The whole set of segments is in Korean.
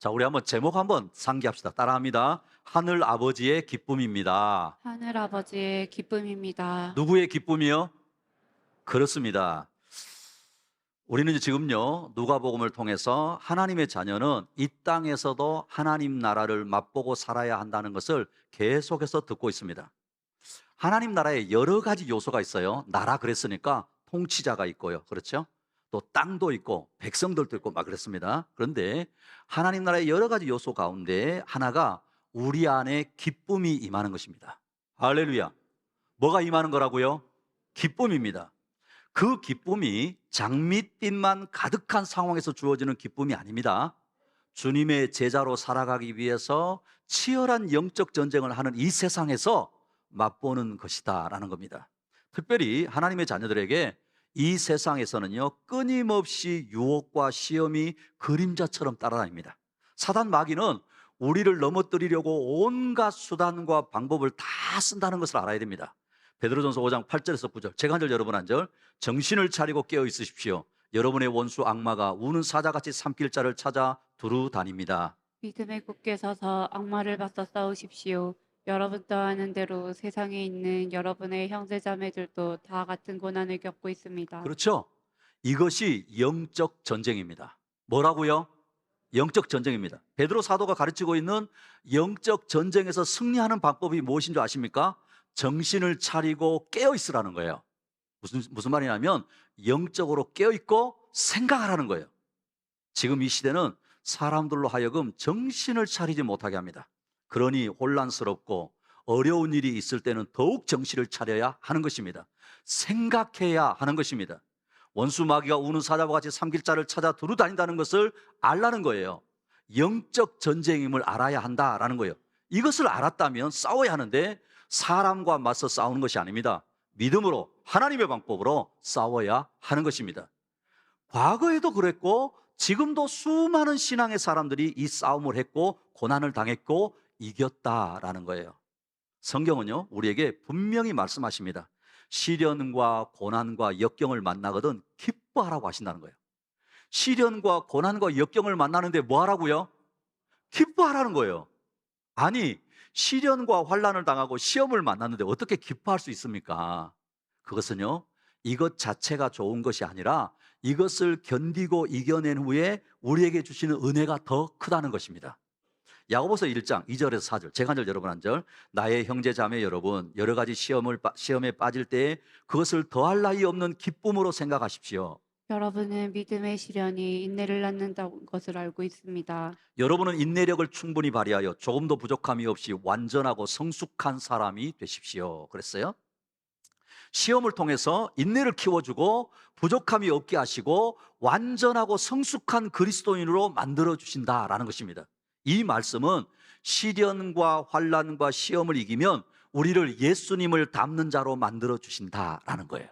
자, 우리 한번 제목 한번 상기합시다. 따라합니다. 하늘 아버지의 기쁨입니다. 하늘 아버지의 기쁨입니다. 누구의 기쁨이요? 그렇습니다. 우리는 지금요, 누가복음을 통해서 하나님의 자녀는 이 땅에서도 하나님 나라를 맛보고 살아야 한다는 것을 계속해서 듣고 있습니다. 하나님 나라에 여러 가지 요소가 있어요. 나라 그랬으니까 통치자가 있고요. 그렇죠? 또 땅도 있고 백성들도 있고 막 그랬습니다. 그런데 하나님 나라의 여러 가지 요소 가운데 하나가 우리 안에 기쁨이 임하는 것입니다. 할렐루야. 뭐가 임하는 거라고요? 기쁨입니다. 그 기쁨이 장밋빛만 가득한 상황에서 주어지는 기쁨이 아닙니다. 주님의 제자로 살아가기 위해서 치열한 영적 전쟁을 하는 이 세상에서 맛보는 것이다라는 겁니다. 특별히 하나님의 자녀들에게 이 세상에서는요, 끊임없이 유혹과 시험이 그림자처럼 따라다닙니다. 사단 마귀는 우리를 넘어뜨리려고 온갖 수단과 방법을 다 쓴다는 것을 알아야 됩니다. 베드로전서 5장 8절에서 9절, 제가 한 절 여러분 한 절. 정신을 차리고 깨어 있으십시오. 여러분의 원수 악마가 우는 사자같이 삼킬 자를 찾아 두루 다닙니다. 믿음에 굳게 서서 악마를 맞서 싸우십시오. 여러분도 아는 대로 세상에 있는 여러분의 형제자매들도 다 같은 고난을 겪고 있습니다. 그렇죠? 이것이 영적 전쟁입니다. 뭐라고요? 영적 전쟁입니다. 베드로 사도가 가르치고 있는 영적 전쟁에서 승리하는 방법이 무엇인 줄 아십니까? 정신을 차리고 깨어 있으라는 거예요. 무슨 말이냐면 영적으로 깨어 있고 생각하라는 거예요. 지금 이 시대는 사람들로 하여금 정신을 차리지 못하게 합니다. 그러니 혼란스럽고 어려운 일이 있을 때는 더욱 정신을 차려야 하는 것입니다. 생각해야 하는 것입니다. 원수 마귀가 우는 사자와 같이 삼킬 자를 찾아 두루 다닌다는 것을 알라는 거예요. 영적 전쟁임을 알아야 한다라는 거예요. 이것을 알았다면 싸워야 하는데 사람과 맞서 싸우는 것이 아닙니다. 믿음으로 하나님의 방법으로 싸워야 하는 것입니다. 과거에도 그랬고 지금도 수많은 신앙의 사람들이 이 싸움을 했고 고난을 당했고 이겼다라는 거예요. 성경은요, 우리에게 분명히 말씀하십니다. 시련과 고난과 역경을 만나거든 기뻐하라고 하신다는 거예요. 시련과 고난과 역경을 만나는데 뭐 하라고요? 기뻐하라는 거예요. 아니, 시련과 환난을 당하고 시험을 만났는데 어떻게 기뻐할 수 있습니까? 그것은요, 이것 자체가 좋은 것이 아니라 이것을 견디고 이겨낸 후에 우리에게 주시는 은혜가 더 크다는 것입니다. 야고보서 1장 2절에서 4절, 제가 한 절 여러분 한 절. 나의 형제 자매 여러분, 여러 가지 시험에 빠질 때에 그것을 더할 나위 없는 기쁨으로 생각하십시오. 여러분은 믿음의 시련이 인내를 낳는다는 것을 알고 있습니다. 여러분은 인내력을 충분히 발휘하여 조금도 부족함이 없이 완전하고 성숙한 사람이 되십시오. 그랬어요? 시험을 통해서 인내를 키워주고 부족함이 없게 하시고 완전하고 성숙한 그리스도인으로 만들어 주신다라는 것입니다. 이 말씀은 시련과 환난과 시험을 이기면 우리를 예수님을 닮는 자로 만들어 주신다라는 거예요.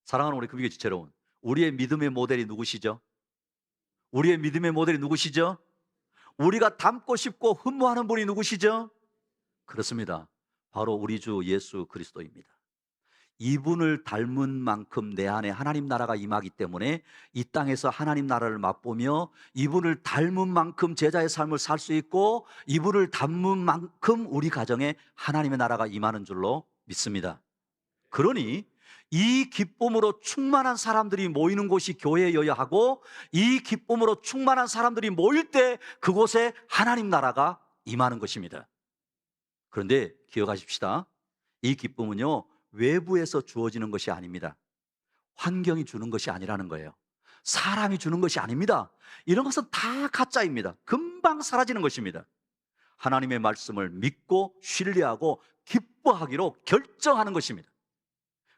사랑하는 우리 금유교 지체 여러분, 우리의 믿음의 모델이 누구시죠? 우리의 믿음의 모델이 누구시죠? 우리가 닮고 싶고 흠모하는 분이 누구시죠? 그렇습니다. 바로 우리 주 예수 그리스도입니다. 이분을 닮은 만큼 내 안에 하나님 나라가 임하기 때문에 이 땅에서 하나님 나라를 맛보며 이분을 닮은 만큼 제자의 삶을 살 수 있고 이분을 닮은 만큼 우리 가정에 하나님의 나라가 임하는 줄로 믿습니다. 그러니 이 기쁨으로 충만한 사람들이 모이는 곳이 교회여야 하고 이 기쁨으로 충만한 사람들이 모일 때 그곳에 하나님 나라가 임하는 것입니다. 그런데 기억하십시다. 이 기쁨은요, 외부에서 주어지는 것이 아닙니다. 환경이 주는 것이 아니라는 거예요. 사람이 주는 것이 아닙니다. 이런 것은 다 가짜입니다. 금방 사라지는 것입니다. 하나님의 말씀을 믿고 신뢰하고 기뻐하기로 결정하는 것입니다.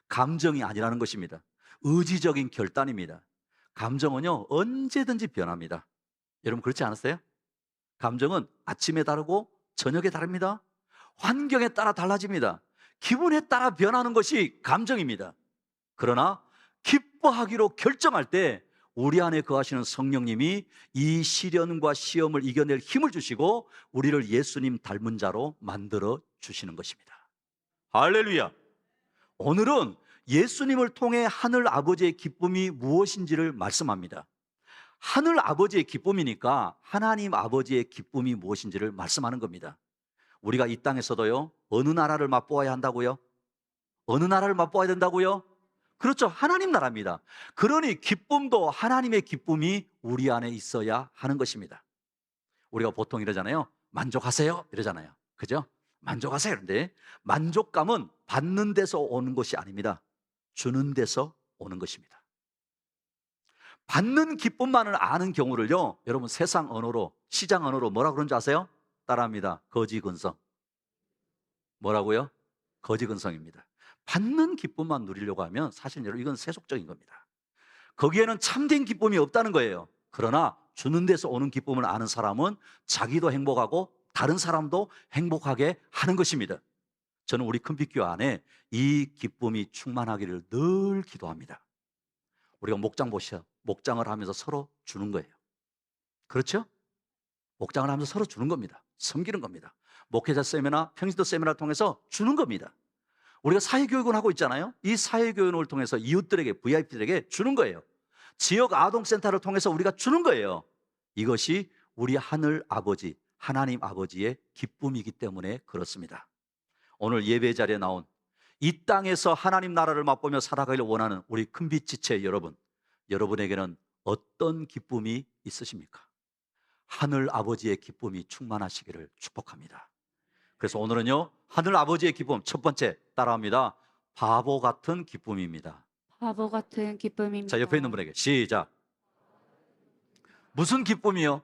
감정이 아니라는 것입니다. 의지적인 결단입니다. 감정은요, 언제든지 변합니다. 여러분 그렇지 않으세요? 감정은 아침에 다르고 저녁에 다릅니다. 환경에 따라 달라집니다. 기분에 따라 변하는 것이 감정입니다. 그러나 기뻐하기로 결정할 때 우리 안에 거하시는 성령님이 이 시련과 시험을 이겨낼 힘을 주시고 우리를 예수님 닮은 자로 만들어 주시는 것입니다. 할렐루야. 오늘은 예수님을 통해 하늘 아버지의 기쁨이 무엇인지를 말씀합니다. 하늘 아버지의 기쁨이니까 하나님 아버지의 기쁨이 무엇인지를 말씀하는 겁니다. 우리가 이 땅에서도요, 어느 나라를 맛보아야 한다고요? 어느 나라를 맛보아야 된다고요? 그렇죠. 하나님 나라입니다. 그러니 기쁨도 하나님의 기쁨이 우리 안에 있어야 하는 것입니다. 우리가 보통 이러잖아요. 만족하세요. 이러잖아요. 그죠? 만족하세요. 그런데 만족감은 받는 데서 오는 것이 아닙니다. 주는 데서 오는 것입니다. 받는 기쁨만을 아는 경우를요, 여러분 세상 언어로, 시장 언어로 뭐라 그런지 아세요? 따라합니다. 거지근성. 뭐라고요? 거지근성입니다. 받는 기쁨만 누리려고 하면 사실 여러분 이건 세속적인 겁니다. 거기에는 참된 기쁨이 없다는 거예요. 그러나 주는 데서 오는 기쁨을 아는 사람은 자기도 행복하고 다른 사람도 행복하게 하는 것입니다. 저는 우리 큰빛교회 안에 이 기쁨이 충만하기를 늘 기도합니다. 우리가 목장 보시죠. 목장을 하면서 서로 주는 거예요. 그렇죠? 목장을 하면서 서로 주는 겁니다. 섬기는 겁니다. 목회자 세미나, 평신도 세미나를 통해서 주는 겁니다. 우리가 사회교육을 하고 있잖아요. 이 사회교육을 통해서 이웃들에게, VIP들에게 주는 거예요. 지역 아동센터를 통해서 우리가 주는 거예요. 이것이 우리 하늘 아버지, 하나님 아버지의 기쁨이기 때문에 그렇습니다. 오늘 예배 자리에 나온 이 땅에서 하나님 나라를 맛보며 살아가기를 원하는 우리 큰빛 지체 여러분, 여러분에게는 어떤 기쁨이 있으십니까? 하늘 아버지의 기쁨이 충만하시기를 축복합니다. 그래서 오늘은요, 하늘 아버지의 기쁨 첫 번째 따라합니다. 바보 같은 기쁨입니다. 바보 같은 기쁨입니다. 자, 옆에 있는 분에게 시작. 무슨 기쁨이요?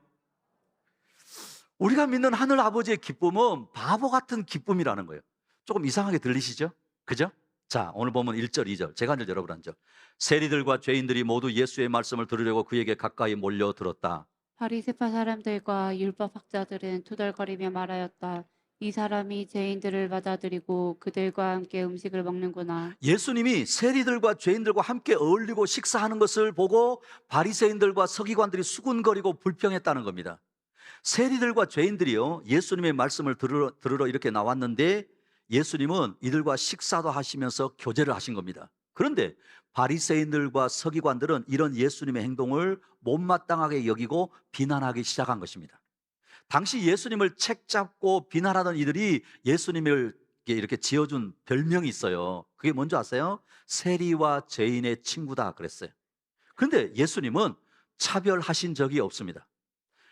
우리가 믿는 하늘 아버지의 기쁨은 바보 같은 기쁨이라는 거예요. 조금 이상하게 들리시죠? 그죠? 자, 오늘 보면 1절, 2절. 제가 한 절, 여러분 한 절. 세리들과 죄인들이 모두 예수의 말씀을 들으려고 그에게 가까이 몰려들었다. 바리새파 사람들과 율법학자들은 투덜거리며 말하였다. 이 사람이 죄인들을 맞아들이고 그들과 함께 음식을 먹는구나. 예수님이 세리들과 죄인들과 함께 어울리고 식사하는 것을 보고 바리새인들과 서기관들이 수군거리고 불평했다는 겁니다. 세리들과 죄인들이요, 예수님의 말씀을 들으러 이렇게 나왔는데 예수님은 이들과 식사도 하시면서 교제를 하신 겁니다. 그런데 바리새인들과 서기관들은 이런 예수님의 행동을 못마땅하게 여기고 비난하기 시작한 것입니다. 당시 예수님을 책잡고 비난하던 이들이 예수님을 이렇게 지어준 별명이 있어요. 그게 뭔지 아세요? 세리와 죄인의 친구다 그랬어요. 그런데 예수님은 차별하신 적이 없습니다.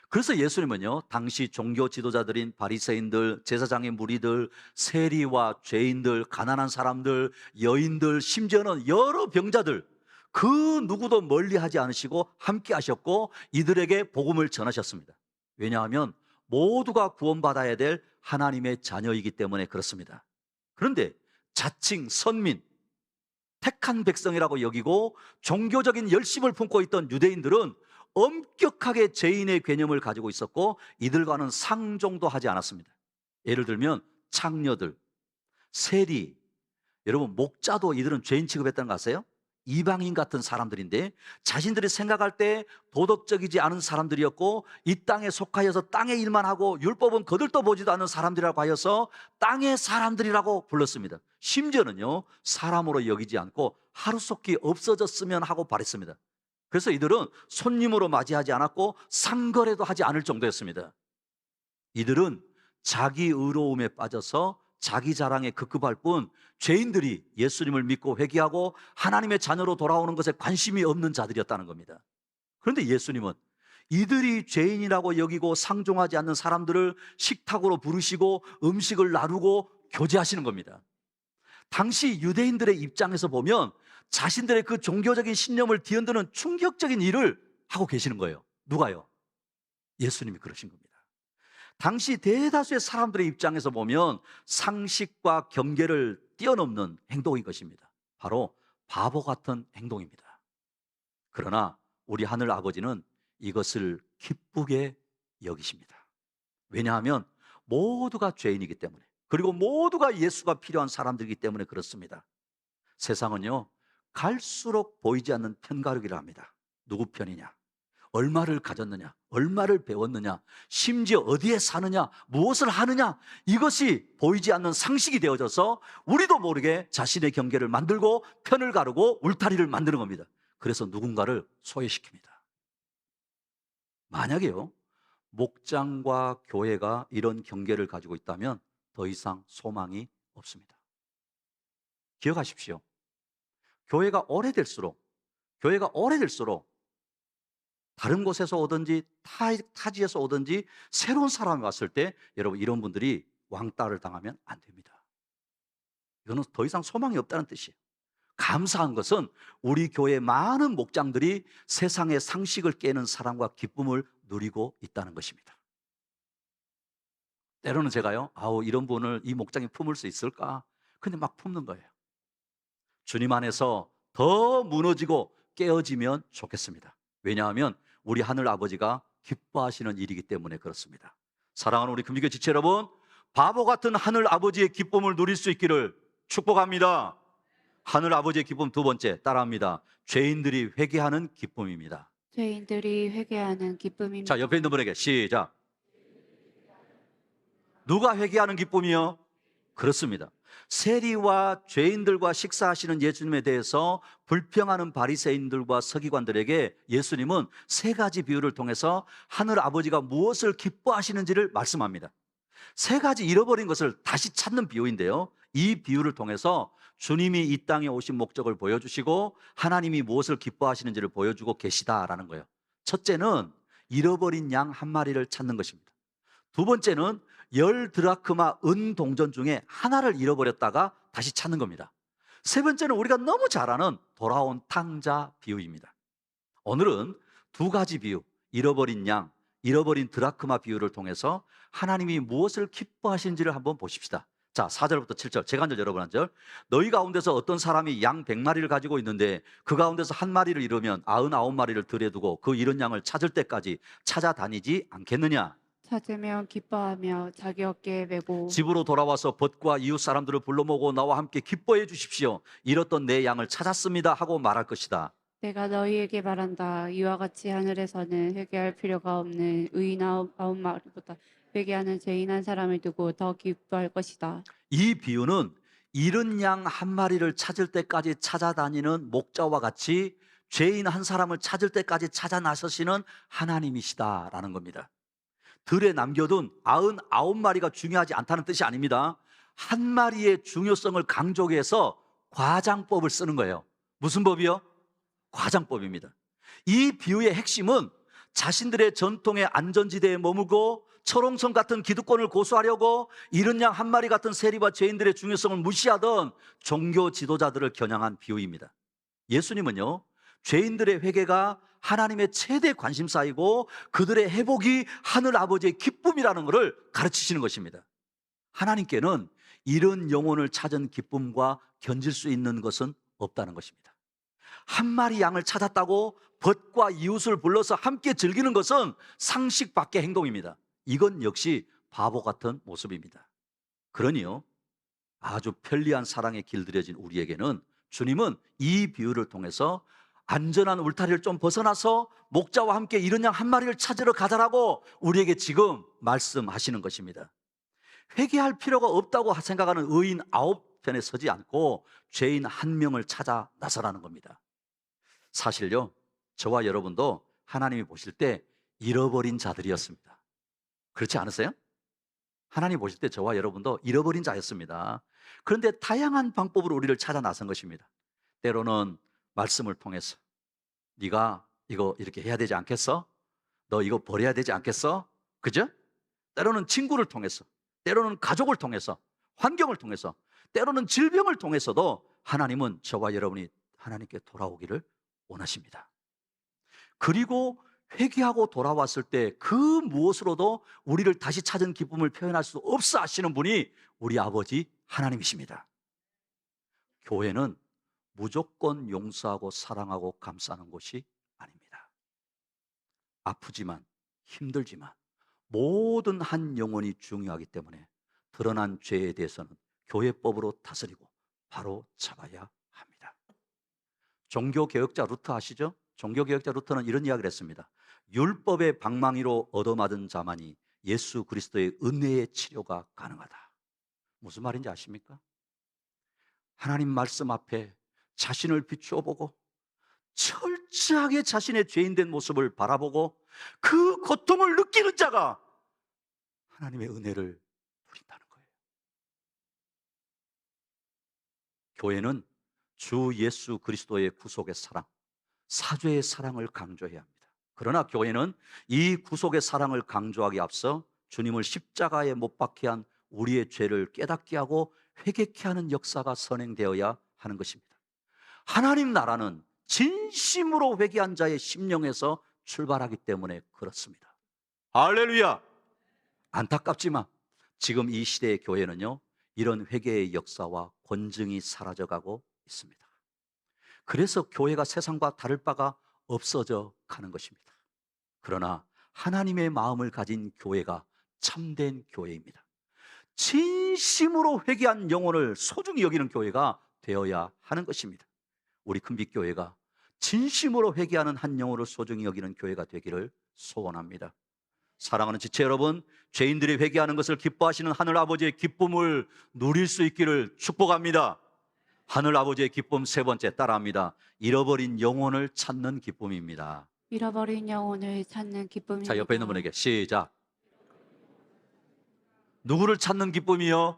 그래서 예수님은요, 당시 종교 지도자들인 바리새인들, 제사장의 무리들, 세리와 죄인들, 가난한 사람들, 여인들, 심지어는 여러 병자들, 그 누구도 멀리하지 않으시고 함께 하셨고 이들에게 복음을 전하셨습니다. 왜냐하면 모두가 구원받아야 될 하나님의 자녀이기 때문에 그렇습니다. 그런데 자칭 선민, 택한 백성이라고 여기고 종교적인 열심을 품고 있던 유대인들은 엄격하게 죄인의 개념을 가지고 있었고 이들과는 상종도 하지 않았습니다. 예를 들면 창녀들, 세리, 여러분 목자도 이들은 죄인 취급했다는 거 아세요? 이방인 같은 사람들인데 자신들이 생각할 때 도덕적이지 않은 사람들이었고 이 땅에 속하여서 땅의 일만 하고 율법은 거들떠 보지도 않는 사람들이라고 하여서 땅의 사람들이라고 불렀습니다. 심지어는요, 사람으로 여기지 않고 하루속히 없어졌으면 하고 바랬습니다. 그래서 이들은 손님으로 맞이하지 않았고 상거래도 하지 않을 정도였습니다. 이들은 자기 의로움에 빠져서 자기 자랑에 급급할 뿐 죄인들이 예수님을 믿고 회개하고 하나님의 자녀로 돌아오는 것에 관심이 없는 자들이었다는 겁니다. 그런데 예수님은 이들이 죄인이라고 여기고 상종하지 않는 사람들을 식탁으로 부르시고 음식을 나누고 교제하시는 겁니다. 당시 유대인들의 입장에서 보면 자신들의 그 종교적인 신념을 뒤흔드는 충격적인 일을 하고 계시는 거예요. 누가요? 예수님이 그러신 겁니다. 당시 대다수의 사람들의 입장에서 보면 상식과 경계를 뛰어넘는 행동인 것입니다. 바로 바보 같은 행동입니다. 그러나 우리 하늘 아버지는 이것을 기쁘게 여기십니다. 왜냐하면 모두가 죄인이기 때문에, 그리고 모두가 예수가 필요한 사람들이기 때문에 그렇습니다. 세상은요, 갈수록 보이지 않는 편가르기를 합니다. 누구 편이냐, 얼마를 가졌느냐, 얼마를 배웠느냐, 심지어 어디에 사느냐, 무엇을 하느냐, 이것이 보이지 않는 상식이 되어져서 우리도 모르게 자신의 경계를 만들고 편을 가르고 울타리를 만드는 겁니다. 그래서 누군가를 소외시킵니다. 만약에요, 목장과 교회가 이런 경계를 가지고 있다면 더 이상 소망이 없습니다. 기억하십시오. 교회가 오래될수록, 교회가 오래될수록 다른 곳에서 오든지 타지에서 오든지 새로운 사람이 왔을 때 여러분 이런 분들이 왕따를 당하면 안 됩니다. 이거는 더 이상 소망이 없다는 뜻이에요. 감사한 것은 우리 교회 많은 목장들이 세상의 상식을 깨는 사랑과 기쁨을 누리고 있다는 것입니다. 때로는 제가요, 아우 이런 분을 이 목장에 품을 수 있을까? 근데 막 품는 거예요. 주님 안에서 더 무너지고 깨어지면 좋겠습니다. 왜냐하면 우리 하늘 아버지가 기뻐하시는 일이기 때문에 그렇습니다. 사랑하는 우리 금기교 지체 여러분, 바보 같은 하늘 아버지의 기쁨을 누릴 수 있기를 축복합니다. 하늘 아버지의 기쁨 두 번째 따라합니다. 죄인들이 회개하는 기쁨입니다. 죄인들이 회개하는 기쁨입니다. 자, 옆에 있는 분에게 시작. 누가 회개하는 기쁨이요? 그렇습니다. 세리와 죄인들과 식사하시는 예수님에 대해서 불평하는 바리새인들과 서기관들에게 예수님은 세 가지 비유를 통해서 하늘 아버지가 무엇을 기뻐하시는지를 말씀합니다. 세 가지 잃어버린 것을 다시 찾는 비유인데요, 이 비유를 통해서 주님이 이 땅에 오신 목적을 보여주시고 하나님이 무엇을 기뻐하시는지를 보여주고 계시다라는 거예요. 첫째는 잃어버린 양 한 마리를 찾는 것입니다. 두 번째는 10드라크마 은 동전 중에 하나를 잃어버렸다가 다시 찾는 겁니다. 세 번째는 우리가 너무 잘 아는 돌아온 탕자 비유입니다. 오늘은 두 가지 비유, 잃어버린 양, 잃어버린 드라크마 비유를 통해서 하나님이 무엇을 기뻐하시는지를 한번 보십시다. 자, 4절부터 7절, 제가 한 절 여러분 한 절. 너희 가운데서 어떤 사람이 양 100마리를 가지고 있는데 그 가운데서 한 마리를 잃으면 99마리를 들여 두고 그 잃은 양을 찾을 때까지 찾아다니지 않겠느냐? 찾으면 기뻐하며 자기 어깨에 메고 집으로 돌아와서 벗과 이웃 사람들을 불러 모으고 나와 함께 기뻐해 주십시오. 잃었던 내 양을 찾았습니다 하고 말할 것이다. 내가 너희에게 말한다. 이와 같이 하늘에서는 회개할 필요가 없는 의인 아홉 마리보다 회개하는 죄인 한 사람을 두고 더 기뻐할 것이다. 이 비유는 잃은 양 한 마리를 찾을 때까지 찾아다니는 목자와 같이 죄인 한 사람을 찾을 때까지 찾아 나서시는 하나님이시다라는 겁니다. 들에 남겨둔 99마리가 중요하지 않다는 뜻이 아닙니다. 한 마리의 중요성을 강조하기 위해서 과장법을 쓰는 거예요. 무슨 법이요? 과장법입니다. 이 비유의 핵심은 자신들의 전통의 안전지대에 머물고 철옹성 같은 기득권을 고수하려고 잃은 양 한 마리 같은 세리와 죄인들의 중요성을 무시하던 종교 지도자들을 겨냥한 비유입니다. 예수님은요, 죄인들의 회개가 하나님의 최대 관심사이고 그들의 회복이 하늘 아버지의 기쁨이라는 것을 가르치시는 것입니다. 하나님께는 이런 영혼을 찾은 기쁨과 견질 수 있는 것은 없다는 것입니다. 한 마리 양을 찾았다고 벗과 이웃을 불러서 함께 즐기는 것은 상식 밖의 행동입니다. 이건 역시 바보 같은 모습입니다. 그러니요, 아주 편리한 사랑에 길들여진 우리에게는 주님은 이 비유를 통해서 안전한 울타리를 좀 벗어나서 목자와 함께 잃은 양 한 마리를 찾으러 가자라고 우리에게 지금 말씀하시는 것입니다. 회개할 필요가 없다고 생각하는 의인 9편에 서지 않고 죄인 1명을 찾아 나서라는 겁니다. 사실요, 저와 여러분도 하나님이 보실 때 잃어버린 자들이었습니다. 그렇지 않으세요? 하나님 보실 때 저와 여러분도 잃어버린 자였습니다. 그런데 다양한 방법으로 우리를 찾아 나선 것입니다. 때로는 말씀을 통해서 네가 이거 이렇게 해야 되지 않겠어? 너 이거 버려야 되지 않겠어? 그죠? 때로는 친구를 통해서, 때로는 가족을 통해서, 환경을 통해서, 때로는 질병을 통해서도 하나님은 저와 여러분이 하나님께 돌아오기를 원하십니다. 그리고 회개하고 돌아왔을 때 그 무엇으로도 우리를 다시 찾은 기쁨을 표현할 수 없어 하시는 분이 우리 아버지 하나님이십니다. 교회는 무조건 용서하고 사랑하고 감싸는 곳이 아닙니다. 아프지만 힘들지만 모든 한 영혼이 중요하기 때문에 드러난 죄에 대해서는 교회법으로 다스리고 바로 잡아야 합니다. 종교개혁자 루터 아시죠? 종교개혁자 루터는 이런 이야기를 했습니다. 율법의 방망이로 얻어맞은 자만이 예수 그리스도의 은혜의 치료가 가능하다. 무슨 말인지 아십니까? 하나님 말씀 앞에 자신을 비추어 보고 철저하게 자신의 죄인된 모습을 바라보고 그 고통을 느끼는 자가 하나님의 은혜를 누린다는 거예요. 교회는 주 예수 그리스도의 구속의 사랑, 사죄의 사랑을 강조해야 합니다. 그러나 교회는 이 구속의 사랑을 강조하기 앞서 주님을 십자가에 못 박게 한 우리의 죄를 깨닫게 하고 회개케 하는 역사가 선행되어야 하는 것입니다. 하나님 나라는 진심으로 회개한 자의 심령에서 출발하기 때문에 그렇습니다. 할렐루야! 안타깝지만 지금 이 시대의 교회는요, 이런 회개의 역사와 권증이 사라져가고 있습니다. 그래서 교회가 세상과 다를 바가 없어져 가는 것입니다. 그러나 하나님의 마음을 가진 교회가 참된 교회입니다. 진심으로 회개한 영혼을 소중히 여기는 교회가 되어야 하는 것입니다. 우리 큰빛교회가 진심으로 회개하는 한 영혼을 소중히 여기는 교회가 되기를 소원합니다. 사랑하는 지체 여러분, 죄인들이 회개하는 것을 기뻐하시는 하늘 아버지의 기쁨을 누릴 수 있기를 축복합니다. 하늘 아버지의 기쁨 세 번째 따라합니다. 잃어버린 영혼을 찾는 기쁨입니다. 잃어버린 영혼을 찾는 기쁨입니다. 자, 옆에 있는 분에게 시작. 누구를 찾는 기쁨이요?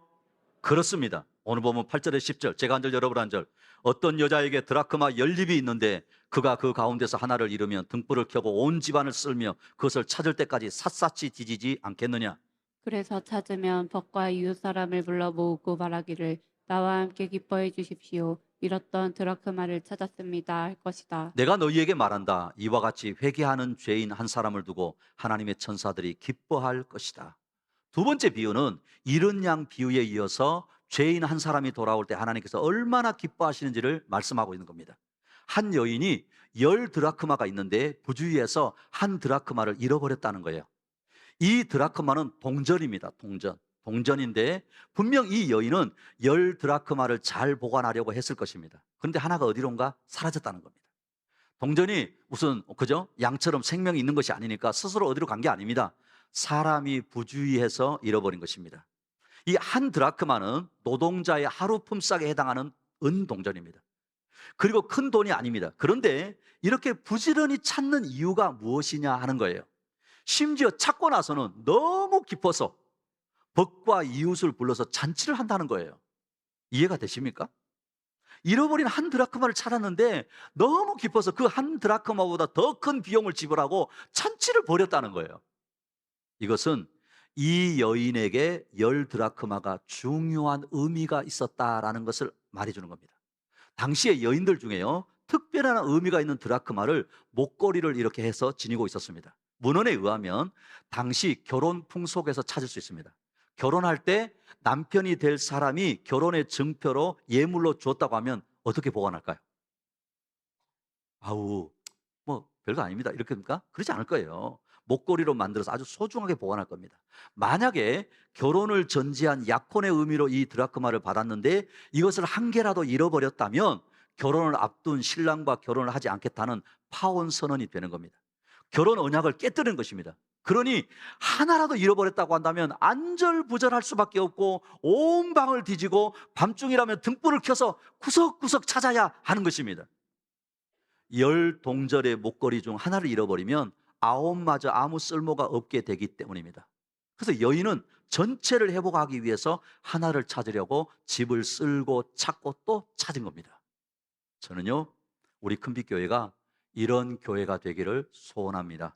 그렇습니다. 오늘 보면 8절에 10절, 제가 한 절 여러분 한 절. 어떤 여자에게 드라크마 10립이 있는데 그가 그 가운데서 하나를 잃으면 등불을 켜고 온 집안을 쓸며 그것을 찾을 때까지 샅샅이 뒤지지 않겠느냐. 그래서 찾으면 벗과 이웃 사람을 불러 모으고 말하기를 나와 함께 기뻐해 주십시오. 잃었던 드라크마를 찾았습니다 할 것이다. 내가 너희에게 말한다. 이와 같이 회개하는 죄인 한 사람을 두고 하나님의 천사들이 기뻐할 것이다. 두 번째 비유는 잃은 양 비유에 이어서 죄인 한 사람이 돌아올 때 하나님께서 얼마나 기뻐하시는지를 말씀하고 있는 겁니다. 한 여인이 10 드라크마가 있는데 부주의해서 한 드라크마를 잃어버렸다는 거예요. 이 드라크마는 동전입니다. 동전인데 분명 이 여인은 10 드라크마를 잘 보관하려고 했을 것입니다. 그런데 하나가 어디론가 사라졌다는 겁니다. 동전이 무슨 그죠? 양처럼 생명이 있는 것이 아니니까 스스로 어디로 간 게 아닙니다. 사람이 부주의해서 잃어버린 것입니다. 이 한 드라크마는 노동자의 하루 품삯에 해당하는 은동전입니다. 그리고 큰 돈이 아닙니다. 그런데 이렇게 부지런히 찾는 이유가 무엇이냐 하는 거예요. 심지어 찾고 나서는 너무 기뻐서 벗과 이웃을 불러서 잔치를 한다는 거예요. 이해가 되십니까? 잃어버린 한 드라크마를 찾았는데 너무 기뻐서 그 한 드라크마보다 더 큰 비용을 지불하고 잔치를 벌였다는 거예요. 이것은 이 여인에게 10 드라크마가 중요한 의미가 있었다라는 것을 말해주는 겁니다. 당시의 여인들 중에요, 특별한 의미가 있는 드라크마를 목걸이를 이렇게 해서 지니고 있었습니다. 문헌에 의하면 당시 결혼 풍속에서 찾을 수 있습니다. 결혼할 때 남편이 될 사람이 결혼의 증표로 예물로 줬다고 하면 어떻게 보관할까요? 아우, 뭐 별거 아닙니다. 이렇게 합니까? 그러지 않을 거예요. 목걸이로 만들어서 아주 소중하게 보관할 겁니다. 만약에 결혼을 전제한 약혼의 의미로 이 드라크마를 받았는데 이것을 한 개라도 잃어버렸다면 결혼을 앞둔 신랑과 결혼을 하지 않겠다는 파혼 선언이 되는 겁니다. 결혼 언약을 깨뜨리는 것입니다. 그러니 하나라도 잃어버렸다고 한다면 안절부절할 수밖에 없고 온 방을 뒤지고 밤중이라면 등불을 켜서 구석구석 찾아야 하는 것입니다. 10 동절의 목걸이 중 하나를 잃어버리면 9마저 아무 쓸모가 없게 되기 때문입니다. 그래서 여인은 전체를 회복하기 위해서 하나를 찾으려고 집을 쓸고 찾고 또 찾은 겁니다. 저는요, 우리 큰빛교회가 이런 교회가 되기를 소원합니다.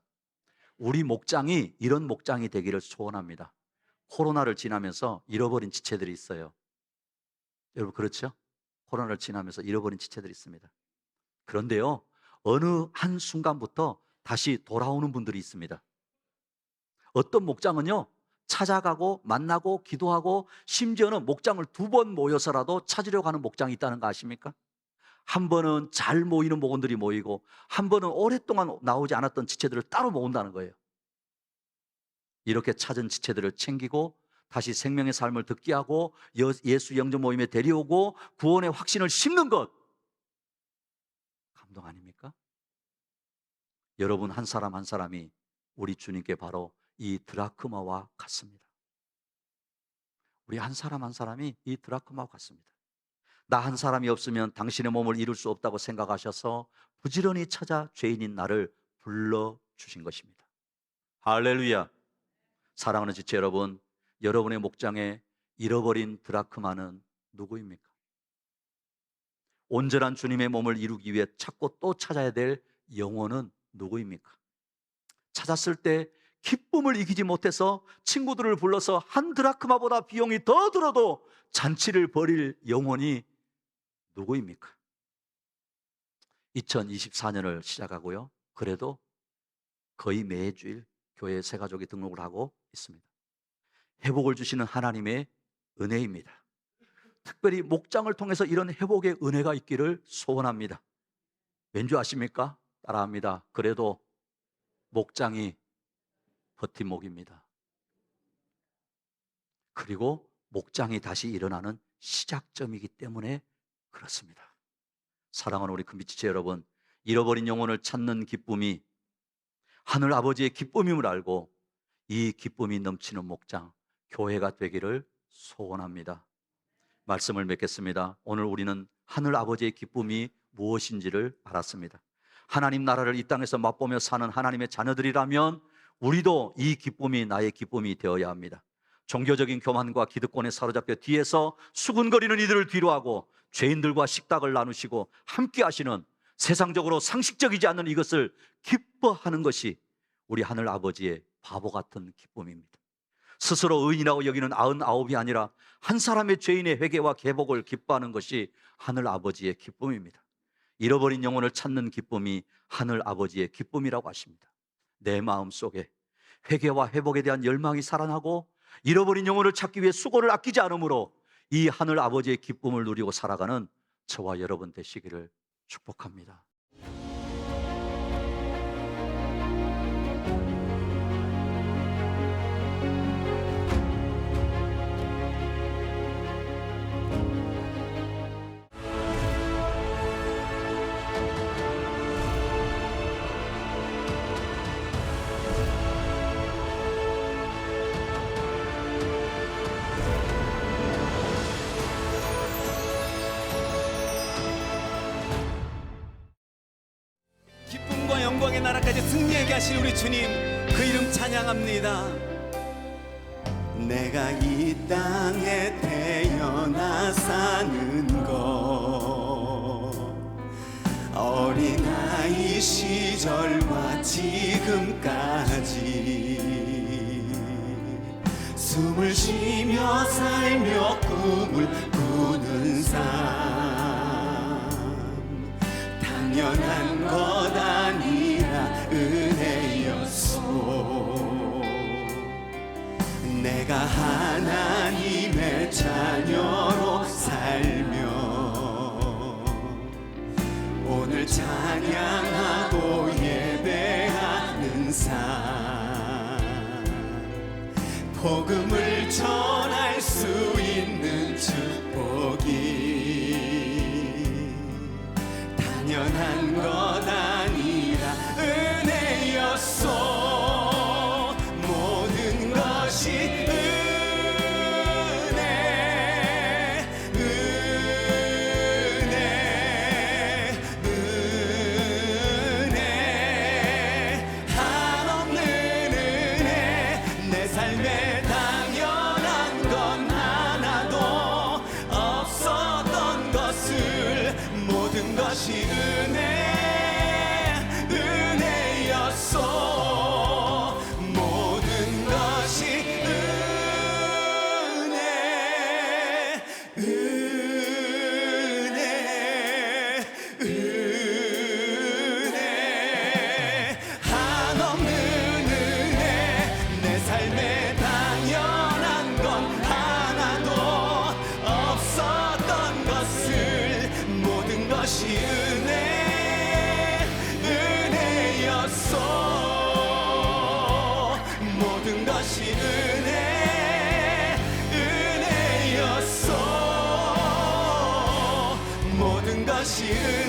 우리 목장이 이런 목장이 되기를 소원합니다. 코로나를 지나면서 잃어버린 지체들이 있어요. 여러분 그렇죠? 코로나를 지나면서 잃어버린 지체들이 있습니다. 그런데요, 어느 한 순간부터 다시 돌아오는 분들이 있습니다. 어떤 목장은요, 찾아가고 만나고 기도하고 심지어는 목장을 2번 모여서라도 찾으려고 하는 목장이 있다는 거 아십니까? 한 번은 잘 모이는 목원들이 모이고 한 번은 오랫동안 나오지 않았던 지체들을 따로 모은다는 거예요. 이렇게 찾은 지체들을 챙기고 다시 생명의 삶을 듣게 하고 예수 영접 모임에 데려오고 구원의 확신을 심는 것, 감동 아닙니까? 여러분 한 사람 한 사람이 우리 주님께 바로 이 드라크마와 같습니다. 우리 한 사람 한 사람이 이 드라크마와 같습니다. 나 한 사람이 없으면 당신의 몸을 이룰 수 없다고 생각하셔서 부지런히 찾아 죄인인 나를 불러주신 것입니다. 할렐루야. 사랑하는 지체 여러분, 여러분의 목장에 잃어버린 드라크마는 누구입니까? 온전한 주님의 몸을 이루기 위해 찾고 또 찾아야 될 영혼은 누구입니까? 찾았을 때 기쁨을 이기지 못해서 친구들을 불러서 한 드라크마보다 비용이 더 들어도 잔치를 벌일 영혼이 누구입니까? 2024년을 시작하고요, 그래도 거의 매주일 교회 새 가족이 등록을 하고 있습니다. 회복을 주시는 하나님의 은혜입니다. 특별히 목장을 통해서 이런 회복의 은혜가 있기를 소원합니다. 왠지 아십니까? 따라합니다. 그래도 목장이 버팀목입니다. 그리고 목장이 다시 일어나는 시작점이기 때문에 그렇습니다. 사랑하는 우리 금빛지체 여러분, 잃어버린 영혼을 찾는 기쁨이 하늘 아버지의 기쁨임을 알고 이 기쁨이 넘치는 목장, 교회가 되기를 소원합니다. 말씀을 맺겠습니다. 오늘 우리는 하늘 아버지의 기쁨이 무엇인지를 알았습니다. 하나님 나라를 이 땅에서 맛보며 사는 하나님의 자녀들이라면 우리도 이 기쁨이 나의 기쁨이 되어야 합니다. 종교적인 교만과 기득권에 사로잡혀 뒤에서 수군거리는 이들을 뒤로하고 죄인들과 식탁을 나누시고 함께 하시는, 세상적으로 상식적이지 않는 이것을 기뻐하는 것이 우리 하늘 아버지의 바보 같은 기쁨입니다. 스스로 의인이라고 여기는 99이 아니라 한 사람의 죄인의 회개와 개복을 기뻐하는 것이 하늘 아버지의 기쁨입니다. 잃어버린 영혼을 찾는 기쁨이 하늘 아버지의 기쁨이라고 하십니다. 내 마음 속에 회개와 회복에 대한 열망이 살아나고 잃어버린 영혼을 찾기 위해 수고를 아끼지 않으므로 이 하늘 아버지의 기쁨을 누리고 살아가는 저와 여러분 되시기를 축복합니다. 기쁨과 영광의 나라까지 승리하게 하신 우리 주님, 그 이름 찬양합니다. 내가 이 땅에 태어나 사는 것, 어린아이 시절과 지금까지 숨을 쉬며 살며 꿈을 꾸는 삶, 당연한 것 아니라 은혜였소. 내가 하나님의 자녀로 살며 오늘 찬양하고 예배하는 삶, 복음을 전할 수 있는 축복이 당연한 것 아니라 은혜였소. 모든 것이 은혜, 은혜, 은혜, 한없는 은혜. 내 삶에 당연한 건 하나도 없었던 것을 모든 것이 은혜, 은혜였소. 모든 것이 은혜, 은혜, 은혜, 한없는 은혜. 내 삶에 당연한 건 하나도 없었던 것을 모든 것이 은혜, 은혜였소. 모든 것이 은혜, 은혜였소. 모든 것이 은혜.